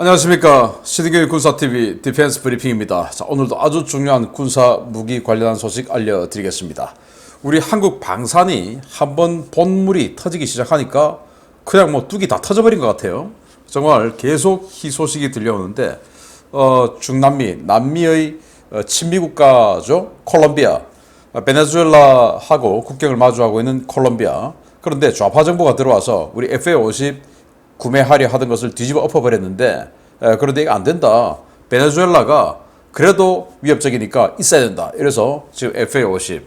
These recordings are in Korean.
안녕하십니까. 시드교육 군사TV 디펜스 브리핑입니다. 자, 오늘도 아주 중요한 군사 무기 관련한 소식 알려드리겠습니다. 우리 한국 방산이 한번 본물이 터지기 시작하니까 그냥 뭐 뚝이 다 터져버린 것 같아요. 정말 계속 희소식이 들려오는데 중남미, 남미의 친미국가죠. 콜롬비아, 베네수엘라하고 국경을 마주하고 있는 콜롬비아. 그런데 좌파 정부가 들어와서 우리 FA-50 구매하려 하던 것을 뒤집어 엎어버렸는데 그런데 이거 안 된다. 베네수엘라가 그래도 위협적이니까 있어야 된다. 이래서 지금 FA-50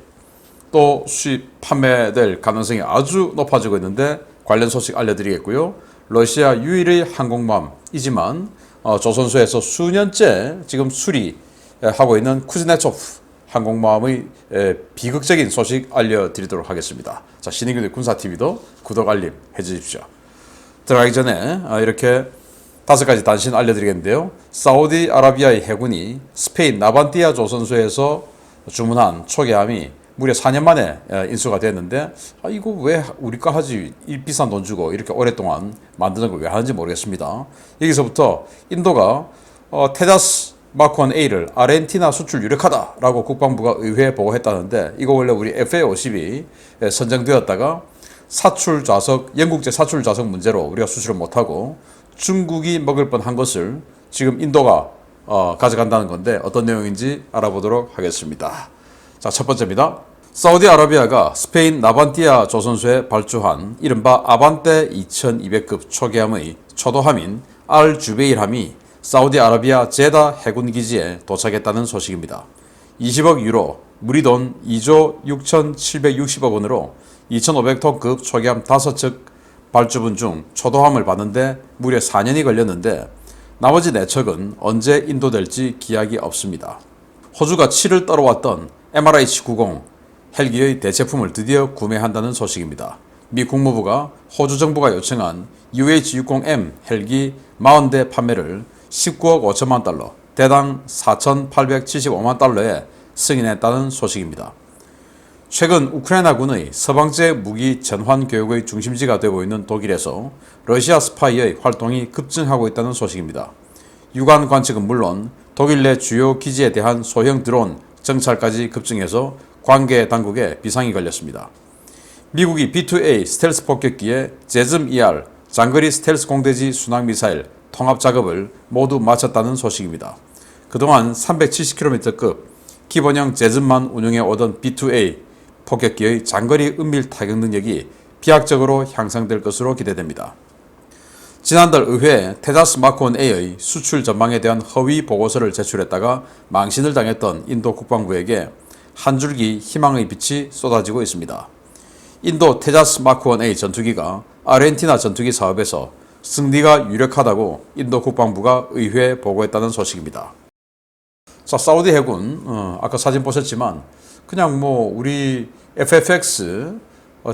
또 수입 판매될 가능성이 아주 높아지고 있는데 관련 소식 알려드리겠고요. 러시아 유일의 항공모함이지만 조선소에서 수년째 지금 수리하고 있는 쿠즈네초프 항공모함의 비극적인 소식 알려드리도록 하겠습니다. 자, 신의균의 군사TV도 구독 알림 해주십시오. 들어가기 전에 이렇게 5가지 단신 알려드리겠는데요. 사우디아라비아의 해군이 스페인 나반티아 조선소에서 주문한 초계함이 무려 4년 만에 인수가 됐는데 이거 왜 우리 거 하지? 이 비싼 돈 주고 이렇게 오랫동안 만드는 걸 왜 하는지 모르겠습니다. 여기서부터 인도가 테자스 마크-1A를 아르헨티나 수출 유력하다라고 국방부가 의회에 보고했다는데 이거 원래 우리 FA-50이 선정되었다가 사출 좌석, 영국제 사출 좌석 문제로 우리가 수출을 못하고 중국이 먹을 뻔한 것을 지금 인도가 가져간다는 건데 어떤 내용인지 알아보도록 하겠습니다. 자, 첫 번째입니다. 사우디아라비아가 스페인 나반티아 조선소에 발주한 이른바 아반떼 2200급 초계함의 초도함인 알 주베일함이 사우디아라비아 제다 해군기지에 도착했다는 소식입니다. 20억 유로, 우리 돈 2조 6,760억 원으로 2,500톤급 초계함 5척 발주분 중 초도함을 받는데 무려 4년이 걸렸는데 나머지 4척은 언제 인도될지 기약이 없습니다. 호주가 치를 떨어왔던 MRH-90 헬기의 대체품을 드디어 구매한다는 소식입니다. 미 국무부가 호주 정부가 요청한 UH-60M 헬기 40대 판매를 19억 5천만 달러, 대당 4,875만 달러에 승인했다는 소식입니다. 최근 우크라이나군의 서방제 무기 전환 교육의 중심지가 되고 있는 독일에서 러시아 스파이의 활동이 급증하고 있다는 소식입니다. 유관 관측은 물론 독일 내 주요 기지에 대한 소형 드론 정찰까지 급증해서 관계 당국에 비상이 걸렸습니다. 미국이 B-2A 스텔스 폭격기에 제즘-ER 장거리 스텔스 공대지 순항미사일 통합 작업을 모두 마쳤다는 소식입니다. 그동안 370km급 기본형 제즘만 운용해 오던 B-2A 폭격기의 장거리 은밀 타격 능력이 비약적으로 향상될 것으로 기대됩니다. 지난달 의회에 테자스 마크-1A의 수출 전망에 대한 허위 보고서를 제출했다가 망신을 당했던 인도 국방부에게 한 줄기 희망의 빛이 쏟아지고 있습니다. 인도 테자스 마크-1A 전투기가 아르헨티나 전투기 사업에서 승리가 유력하다고 인도 국방부가 의회에 보고했다는 소식입니다. 자, 사우디 해군 아까 사진 보셨지만 그냥 뭐 우리 FFX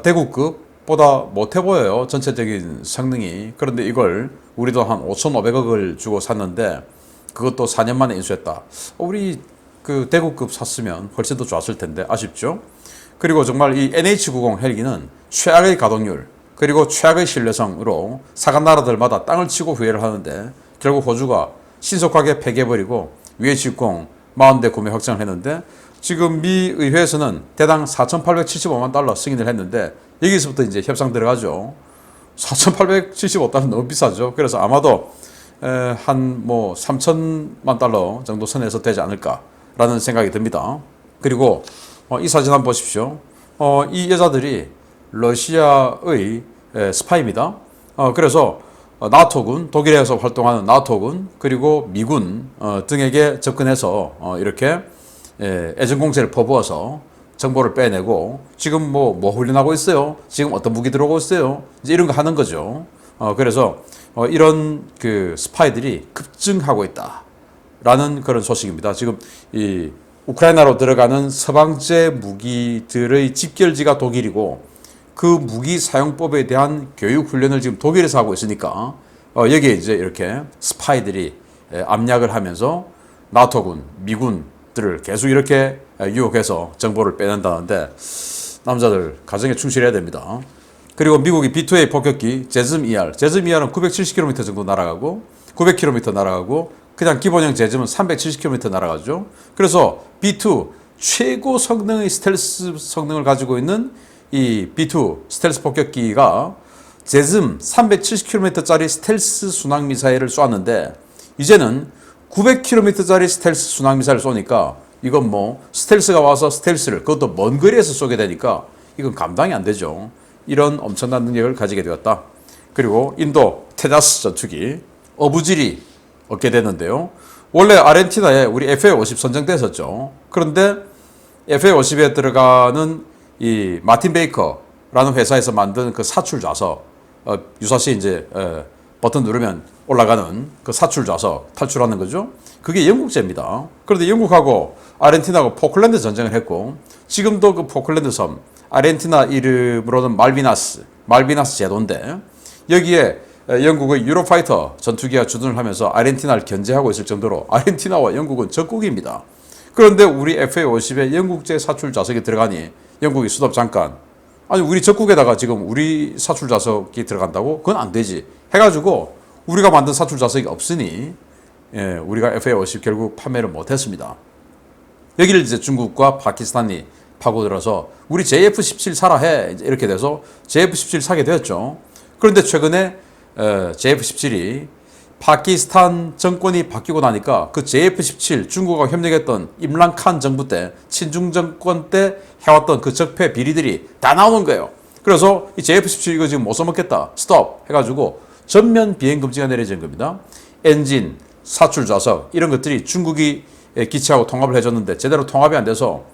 대구급보다 못해 보여요. 전체적인 성능이. 그런데 이걸 우리도 한 5,500억을 주고 샀는데 그것도 4년 만에 인수했다. 우리 그 대구급 샀으면 훨씬 더 좋았을 텐데 아쉽죠. 그리고 정말 이 NH-90 헬기는 최악의 가동률 그리고 최악의 신뢰성으로 사간 나라들마다 땅을 치고 후회를 하는데 결국 호주가 신속하게 폐기해버리고 UH-60 40대 구매 확정을 했는데 지금 미 의회에서는 대당 4,875만 달러 승인을 했는데 여기서부터 이제 협상 들어가죠. 4,875달러 너무 비싸죠. 그래서 아마도 한 뭐 3,000만 달러 정도 선에서 되지 않을까라는 생각이 듭니다. 그리고 이 사진 한번 보십시오. 이 여자들이 러시아의 스파이입니다. 그래서 나토군, 독일에서 활동하는 나토군, 그리고 미군 등에게 접근해서 이렇게 애정공세를 퍼부어서 정보를 빼내고 지금 뭐 훈련하고 있어요. 지금 어떤 무기 들어오고 있어요. 이제 이런 거 하는 거죠. 그래서 이런 그 스파이들이 급증하고 있다라는 그런 소식입니다. 지금 이 우크라이나로 들어가는 서방제 무기들의 집결지가 독일이고 그 무기 사용법에 대한 교육 훈련을 지금 독일에서 하고 있으니까 여기에 이제 이렇게 스파이들이 압력을 하면서 나토군, 미군들을 계속 이렇게 유혹해서 정보를 빼낸다는데 남자들 가정에 충실해야 됩니다. 그리고 미국이 B-2A 폭격기 제즘-ER은 970km 정도 날아가고 900km 날아가고 그냥 기본형 제즘은 370km 날아가죠. 그래서 B2 최고 성능의 스텔스 성능을 가지고 있는 이 B2 스텔스 폭격기가 제즘 370km짜리 스텔스 순항 미사일을 쏘았는데 이제는 900km짜리 스텔스 순항 미사일을 쏘니까 이건 뭐 스텔스가 와서 스텔스를 그것도 먼 거리에서 쏘게 되니까 이건 감당이 안 되죠. 이런 엄청난 능력을 가지게 되었다. 그리고 인도 테자스 전투기 어부질이 얻게 되는데요. 원래 아르헨티나에 우리 FA-50 선정됐었죠. 그런데 FA-50에 들어가는 이 마틴 베이커라는 회사에서 만든 그 사출 좌석, 유사시 이제 버튼 누르면 올라가는 그 사출 좌석 탈출하는 거죠. 그게 영국제입니다. 그런데 영국하고 아르헨티나하고 포클랜드 전쟁을 했고 지금도 그 포클랜드 섬 아르헨티나 이름으로는 말비나스 제도인데 여기에 영국의 유로파이터 전투기가 주둔을 하면서 아르헨티나를 견제하고 있을 정도로 아르헨티나와 영국은 적국입니다. 그런데 우리 FA-50에 영국제 사출 좌석이 들어가니 영국이 수답 잠깐 아니 우리 적국에다가 지금 우리 사출 좌석이 들어간다고? 그건 안 되지 해가지고 우리가 만든 사출 좌석이 없으니 우리가 FA-50 결국 판매를 못했습니다. 여기를 이제 중국과 파키스탄이 파고들어서 우리 JF-17 사라 해 이렇게 돼서 JF-17 사게 되었죠. 그런데 최근에 JF-17이 파키스탄 정권이 바뀌고 나니까 그 JF-17 중국과 협력했던 임란칸 정부 때 친중 정권 때 해왔던 그 적폐 비리들이 다 나오는 거예요. 그래서 이 JF-17 이거 지금 못 써먹겠다 스톱 해가지고 전면 비행 금지가 내려진 겁니다. 엔진, 사출 좌석 이런 것들이 중국이 기체하고 통합을 해줬는데 제대로 통합이 안 돼서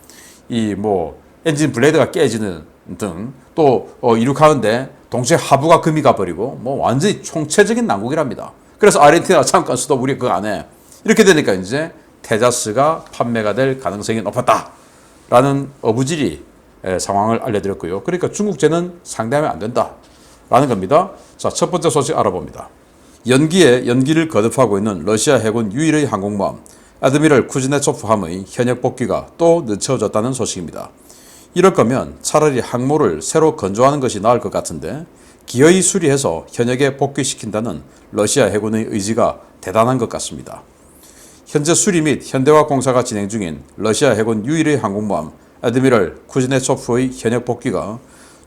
이 뭐 엔진 블레이드가 깨지는 등 또 이륙하는데 동시에 하부가 금이 가버리고 뭐 완전히 총체적인 난국이랍니다. 그래서 아르헨티나 잠깐 수도 우리 그거 안 해. 이렇게 되니까 이제 테자스가 판매가 될 가능성이 높았다라는 어부지리 상황을 알려드렸고요. 그러니까 중국제는 상대하면 안 된다라는 겁니다. 자, 첫 번째 소식 알아봅니다. 연기에 연기를 거듭하고 있는 러시아 해군 유일의 항공모함 아드미럴 쿠즈네초프함의 현역 복귀가 또 늦춰졌다는 소식입니다. 이럴 거면 차라리 항모를 새로 건조하는 것이 나을 것 같은데 기어이 수리해서 현역에 복귀시킨다는 러시아 해군의 의지가 대단한 것 같습니다. 현재 수리 및 현대화 공사가 진행 중인 러시아 해군 유일의 항공모함 아드미럴 쿠즈네초프의 현역 복귀가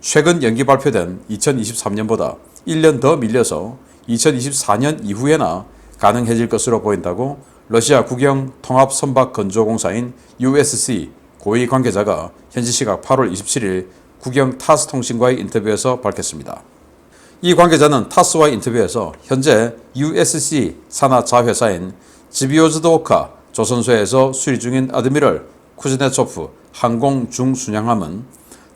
최근 연기 발표된 2023년보다 1년 더 밀려서 2024년 이후에나 가능해질 것으로 보인다고 러시아 국영 통합 선박 건조공사인 USC 고위 관계자가 현지 시각 8월 27일 국영 타스 통신과의 인터뷰에서 밝혔습니다. 이 관계자는 타스와의 인터뷰에서 현재 USC 산하 자회사인 지비오즈도오카 조선소에서 수리 중인 아드미럴 쿠즈네초프 항공 중순양함은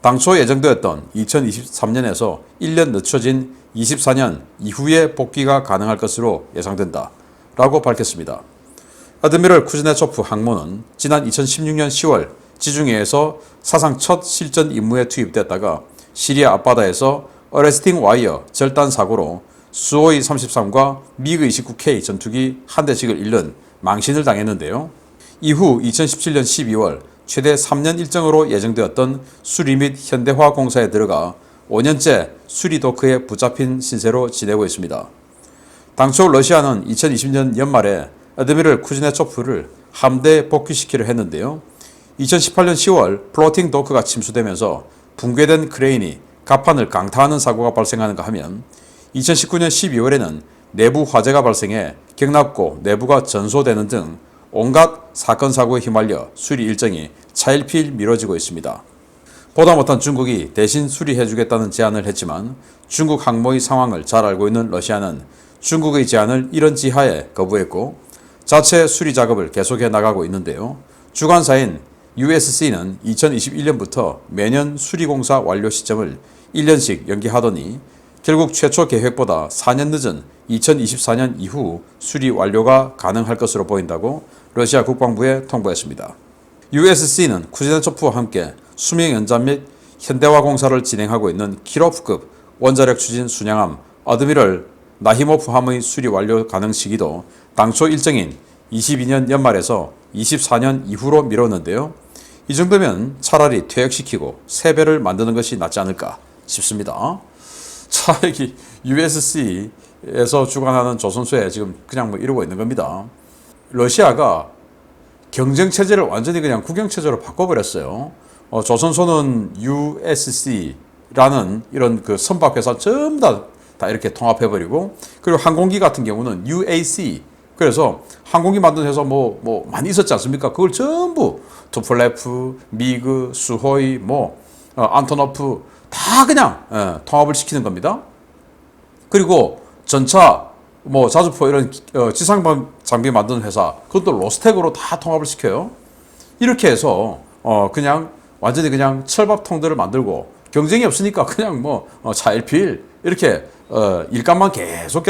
당초 예정되었던 2023년에서 1년 늦춰진 24년 이후에 복귀가 가능할 것으로 예상된다 라고 밝혔습니다. 아드미럴 쿠즈네초프 항모는 지난 2016년 10월 지중해에서 사상 첫 실전 임무에 투입됐다가 시리아 앞바다에서 어레스팅 와이어 절단 사고로 수호이 33과 미그 29K 전투기 한 대씩을 잃는 망신을 당했는데요. 이후 2017년 12월 최대 3년 일정으로 예정되었던 수리 및 현대화 공사에 들어가 5년째 수리 도크에 붙잡힌 신세로 지내고 있습니다. 당초 러시아는 2020년 연말에 아드미럴 쿠즈네초프를 함대에 복귀시키려 했는데요. 2018년 10월 플로팅 도크가 침수되면서 붕괴된 크레인이 갑판을 강타하는 사고가 발생하는가 하면 2019년 12월에는 내부 화재가 발생해 경납고 내부가 전소되는 등 온갖 사건 사고에 휘말려 수리 일정이 차일피일 미뤄지고 있습니다. 보다 못한 중국이 대신 수리해주겠다는 제안을 했지만 중국 항모의 상황을 잘 알고 있는 러시아는 중국의 제안을 이런 지하에 거부했고 자체 수리 작업을 계속해 나가고 있는데요. 주관사인 USC는 2021년부터 매년 수리공사 완료 시점을 1년씩 연기하더니 결국 최초 계획보다 4년 늦은 2024년 이후 수리 완료가 가능할 것으로 보인다고 러시아 국방부에 통보했습니다. USC는 쿠즈네초프와 함께 수명 연장 및 현대화 공사를 진행하고 있는 키로프급 원자력 추진 순양함 아드미럴 나히모프함의 수리 완료 가능 시기도 당초 일정인 22년 연말에서 24년 이후로 미뤘는데요. 이 정도면 차라리 퇴역시키고 새 배를 만드는 것이 낫지 않을까 싶습니다. 자, 여기 USC 에서 주관하는 조선소에 지금 그냥 뭐 이러고 있는 겁니다. 러시아가 경쟁 체제를 완전히 그냥 국영 체제로 바꿔버렸어요. 조선소는 USC라는 이런 그 선박 회사 전부 다 이렇게 통합해버리고, 그리고 항공기 같은 경우는 UAC. 그래서 항공기 만드는 회사 뭐 많이 있었지 않습니까? 그걸 전부 투플레프, 미그, 수호이, 안토노프 다 그냥 통합을 시키는 겁니다. 그리고 전차, 자주포 이런 지상 장비 만드는 회사, 그것도 로스텍으로 다 통합을 시켜요. 이렇게 해서 그냥 완전히 그냥 철밥통들을 만들고, 경쟁이 없으니까 그냥 차일피일 이렇게 일감만 계속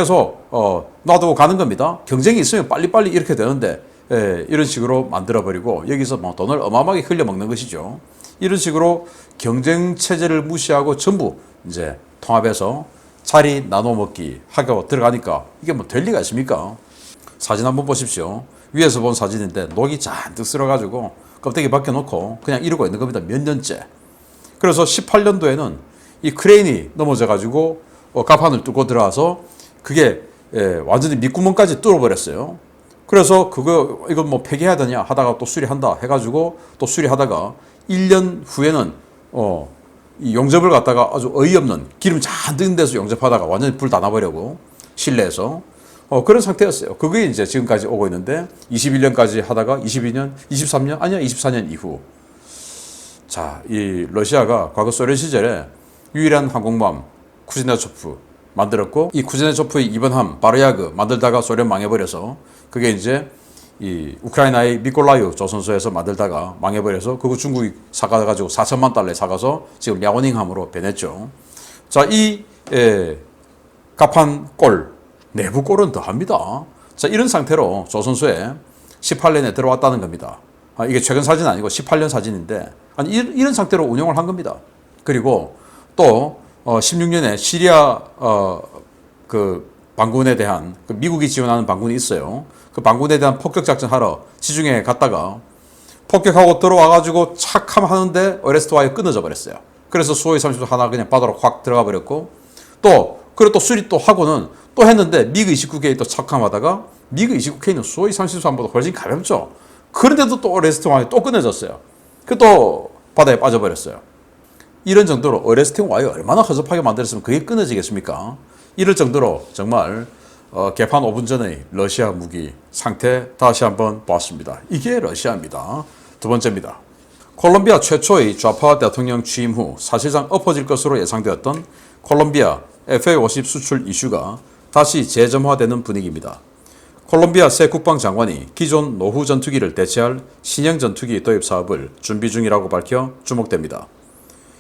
놔두고 가는 겁니다. 경쟁이 있으면 빨리빨리 이렇게 되는데 이런 식으로 만들어버리고 여기서 돈을 어마어마하게 흘려먹는 것이죠. 이런 식으로 경쟁 체제를 무시하고 전부 이제 통합해서 자리 나눠 먹기 하고 들어가니까 이게 될 리가 있습니까? 사진 한번 보십시오. 위에서 본 사진인데 녹이 잔뜩 쓸어가지고 껍데기 벗겨놓고 그냥 이러고 있는 겁니다. 몇 년째. 그래서 18년도에는 이 크레인이 넘어져가지고 갑판을 뚫고 들어와서 그게 완전히 밑구멍까지 뚫어버렸어요. 그래서 이거 폐기해야 되냐 하다가 또 수리한다 해가지고 또 수리하다가 1년 후에는 이 용접을 갖다가 아주 어이없는 기름 잔뜩 있는 데서 용접하다가 완전히 불 다 나버리고 실내에서 그런 상태였어요. 그게 이제 지금까지 오고 있는데 21년까지 하다가 22년, 23년, 아니야 24년 이후. 자, 이 러시아가 과거 소련 시절에 유일한 항공모함 쿠즈네초프 만들었고, 이 쿠즈네초프의 2번 함 바르야그 만들다가 소련 망해버려서 그게 이제 이 우크라이나의 미콜라이우 조선소에서 만들다가 망해버려서 그거 중국이 사가가지고 4천만 달러에 사가서 지금 랴오닝함으로 변했죠. 자, 이 갑판골 내부 골은 더합니다. 자, 이런 상태로 조선소에 18년에 들어왔다는 겁니다. 이게 최근 사진 아니고 18년 사진인데, 아니 이런 상태로 운영을 한 겁니다. 그리고 또 16년에 시리아 그 반군에 대한 미국이 지원하는 반군이 있어요. 그 반군에 대한 폭격 작전 하러 지중해에 갔다가 폭격하고 들어와가지고 착함 하는데 어레스트 와이어 끊어져 버렸어요. 그래서 수호의 30도 하나 그냥 바다로 확 들어가 버렸고, 그리고 또 수리 또 하고는 또 했는데 미그 29K 또 착함하다가 미그 29K는 수호의 30도보다 훨씬 가볍죠. 그런데도 또 어레스트 와이어 또 끊어졌어요. 그 또 바다에 빠져버렸어요. 이런 정도로 어레스팅 와이어 얼마나 허접하게 만들었으면 그게 끊어지겠습니까? 이럴 정도로 정말 개판 5분 전의 러시아 무기 상태 다시 한번 보았습니다. 이게 러시아입니다. 두 번째입니다. 콜롬비아 최초의 좌파 대통령 취임 후 사실상 엎어질 것으로 예상되었던 콜롬비아 FA-50 수출 이슈가 다시 재점화되는 분위기입니다. 콜롬비아 새 국방장관이 기존 노후 전투기를 대체할 신형 전투기 도입 사업을 준비 중이라고 밝혀 주목됩니다.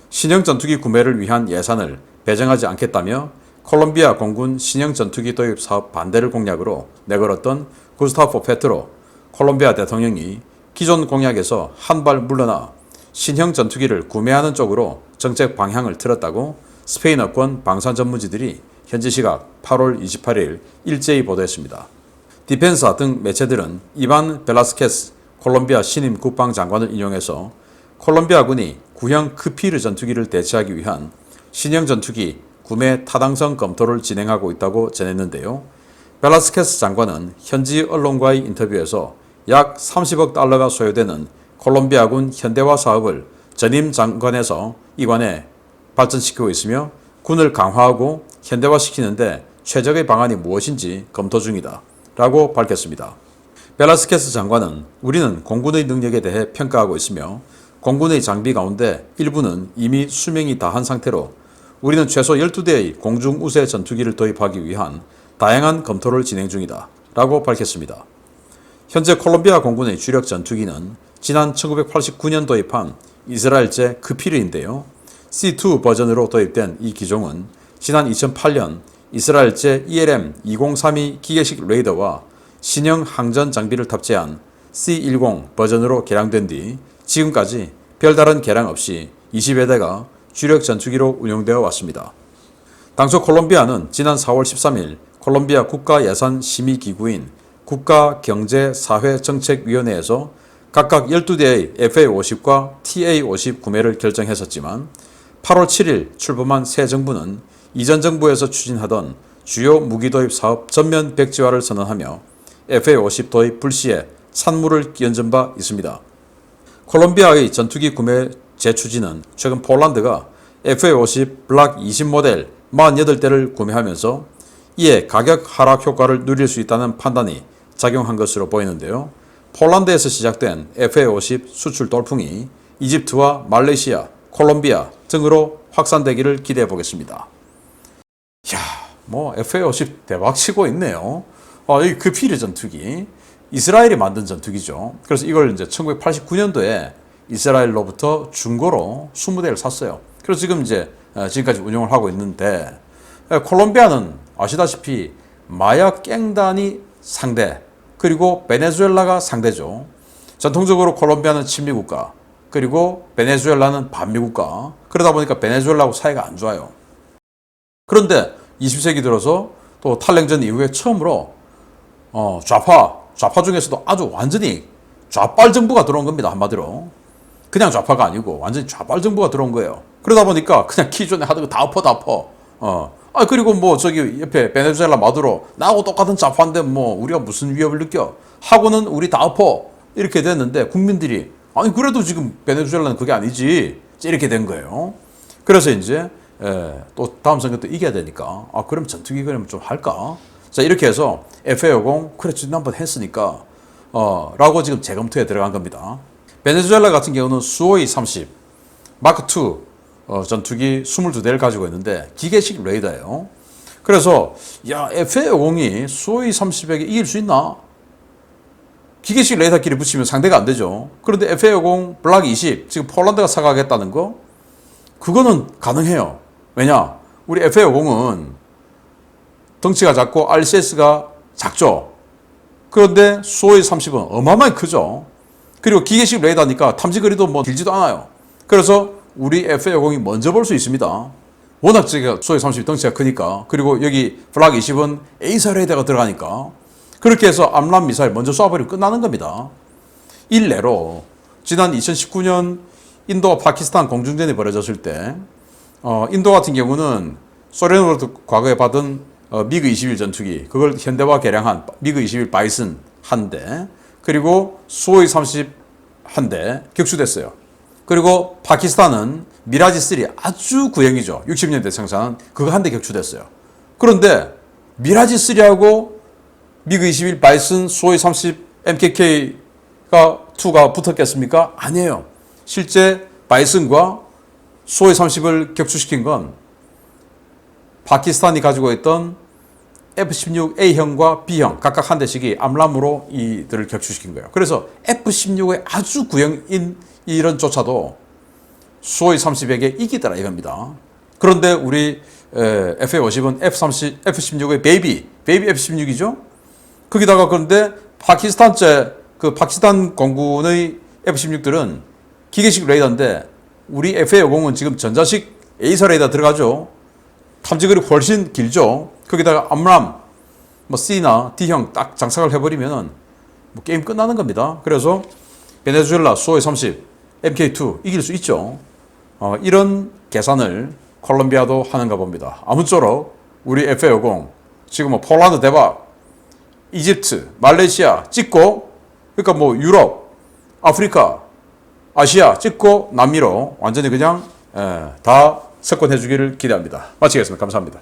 신형 전투기 구매를 위한 예산을 배정하지 않겠다며 콜롬비아 공군 신형 전투기 도입 사업 반대를 공약으로 내걸었던 구스타포 페트로 콜롬비아 대통령이 기존 공약에서 한 발 물러나 신형 전투기를 구매하는 쪽으로 정책 방향을 틀었다고 스페인어권 방산 전문지들이 현지 시각 8월 28일 일제히 보도했습니다. 디펜사 등 매체들은 이반 벨라스케스 콜롬비아 신임 국방장관을 인용해서 콜롬비아군이 구형 크피르 전투기를 대체하기 위한 신형 전투기 구매 타당성 검토를 진행하고 있다고 전했는데요. 벨라스케스 장관은 현지 언론과의 인터뷰에서 약 30억 달러가 소요되는 콜롬비아군 현대화 사업을 전임 장관에서 이관해 발전시키고 있으며 군을 강화하고 현대화시키는데 최적의 방안이 무엇인지 검토 중이다 라고 밝혔습니다. 벨라스케스 장관은 우리는 공군의 능력에 대해 평가하고 있으며 공군의 장비 가운데 일부는 이미 수명이 다한 상태로 우리는 최소 12대의 공중우세 전투기를 도입하기 위한 다양한 검토를 진행 중이다 라고 밝혔습니다. 현재 콜롬비아 공군의 주력 전투기는 지난 1989년 도입한 이스라엘제 크피르인데요. C2 버전으로 도입된 이 기종은 지난 2008년 이스라엘제 ELM-2032 기계식 레이더와 신형 항전 장비를 탑재한 C10 버전으로 개량된 뒤 지금까지 별다른 개량 없이 20여 대가 주력 전투기로 운용되어 왔습니다. 당초 콜롬비아는 지난 4월 13일 콜롬비아 국가예산심의기구인 국가경제사회정책위원회에서 각각 12대의 FA-50과 TA-50 구매를 결정했었지만 8월 7일 출범한 새 정부는 이전 정부에서 추진하던 주요 무기 도입 사업 전면 백지화를 선언하며 FA-50 도입 불시에 찬물을 끼얹은 바 있습니다. 콜롬비아의 전투기 구매 재추진은 최근 폴란드가 FA-50 블락 20 모델 48대를 구매하면서 이에 가격 하락 효과를 누릴 수 있다는 판단이 작용한 것으로 보이는데요. 폴란드에서 시작된 FA-50 수출 돌풍이 이집트와 말레이시아, 콜롬비아 등으로 확산되기를 기대해 보겠습니다. 이야, FA-50 대박 치고 있네요. 이 그피르 전투기, 이스라엘이 만든 전투기죠. 그래서 이걸 이제 1989년도에 이스라엘로부터 중고로 20대를 샀어요. 그래서 지금까지 운영을 하고 있는데, 콜롬비아는 아시다시피 마약 갱단이 상대, 그리고 베네수엘라가 상대죠. 전통적으로 콜롬비아는 친미국가, 그리고 베네수엘라는 반미국가. 그러다 보니까 베네수엘라하고 사이가 안 좋아요. 그런데 20세기 들어서 또 탈냉전 이후에 처음으로 좌파 중에서도 아주 완전히 좌빨 정부가 들어온 겁니다. 한마디로. 그냥 좌파가 아니고 완전히 좌빨 정부가 들어온 거예요. 그러다 보니까 그냥 기존에 하던 거 다 엎어. 그리고 저기 옆에 베네수엘라 마두로 나하고 똑같은 좌파인데 우리가 무슨 위협을 느껴? 하고는 우리 다 엎어. 이렇게 됐는데 국민들이 아니 그래도 지금 베네수엘라는 그게 아니지. 이렇게 된 거예요. 그래서 이제 또 다음 선거 때 이겨야 되니까 그럼 전투기 그러면 좀 할까? 자 이렇게 해서 FA-50 그래 지난번 했으니까 라고 지금 재검토에 들어간 겁니다. 베네수엘라 같은 경우는 수호이 30 마크 2 전투기 22대를 가지고 있는데 기계식 레이더예요. 그래서 FA-50이 수호이 30에게 이길 수 있나? 기계식 레이더끼리 붙이면 상대가 안 되죠. 그런데 FA-50 블락 20 지금 폴란드가 사가겠다는 거 그거는 가능해요. 왜냐? 우리 FA-50은 덩치가 작고 RCS가 작죠. 그런데 수호이 30은 어마어마하게 크죠. 그리고 기계식 레이더니까 탐지거리도 길지도 않아요. 그래서 우리 FA-50이 먼저 볼 수 있습니다. 워낙 수호이 30 덩치가 크니까. 그리고 여기 블락 20은 에이사 레이더가 들어가니까. 그렇게 해서 암람 미사일 먼저 쏴버리면 끝나는 겁니다. 일례로 지난 2019년 인도와 파키스탄 공중전이 벌어졌을 때 인도 같은 경우는 소련으로부터 과거에 받은 미그 21 전투기 그걸 현대화 개량한 미그 21 바이슨 한 대 그리고 수호이 30 한 대 격추됐어요. 그리고 파키스탄은 미라지 3 아주 구형이죠. 60년대 생산 그거 한 대 격추됐어요. 그런데 미라지 3하고 미그 21 바이슨 수호이 30 MKK가 2가 붙었겠습니까? 아니에요. 실제 바이슨과 수호이 30을 격추시킨 건 파키스탄이 가지고 있던 F-16A형과 B형 각각 한 대씩이 암람으로 이들을 격추시킨 거예요. 그래서 F-16의 아주 구형인 이런조차도 수호이 30에게 이기더라 이겁니다. 그런데 우리 FA-50은 F-16의 베이비 F-16이죠. 거기다가 그런데 파키스탄 공군의 F-16들은 기계식 레이더인데 우리 FA-50은 지금 전자식 에이사 레이더 들어가죠. 탐지거리 훨씬 길죠. 거기다가 암람, C나 D형 딱 장착을 해버리면 게임 끝나는 겁니다. 그래서 베네수엘라 수호이 30, MK2 이길 수 있죠. 이런 계산을 콜롬비아도 하는가 봅니다. 아무쪼록 우리 FA-50 지금 폴란드 대박, 이집트, 말레이시아 찍고 그러니까 유럽, 아프리카, 아시아 찍고 남미로 완전히 그냥 다 석권해 주기를 기대합니다. 마치겠습니다. 감사합니다.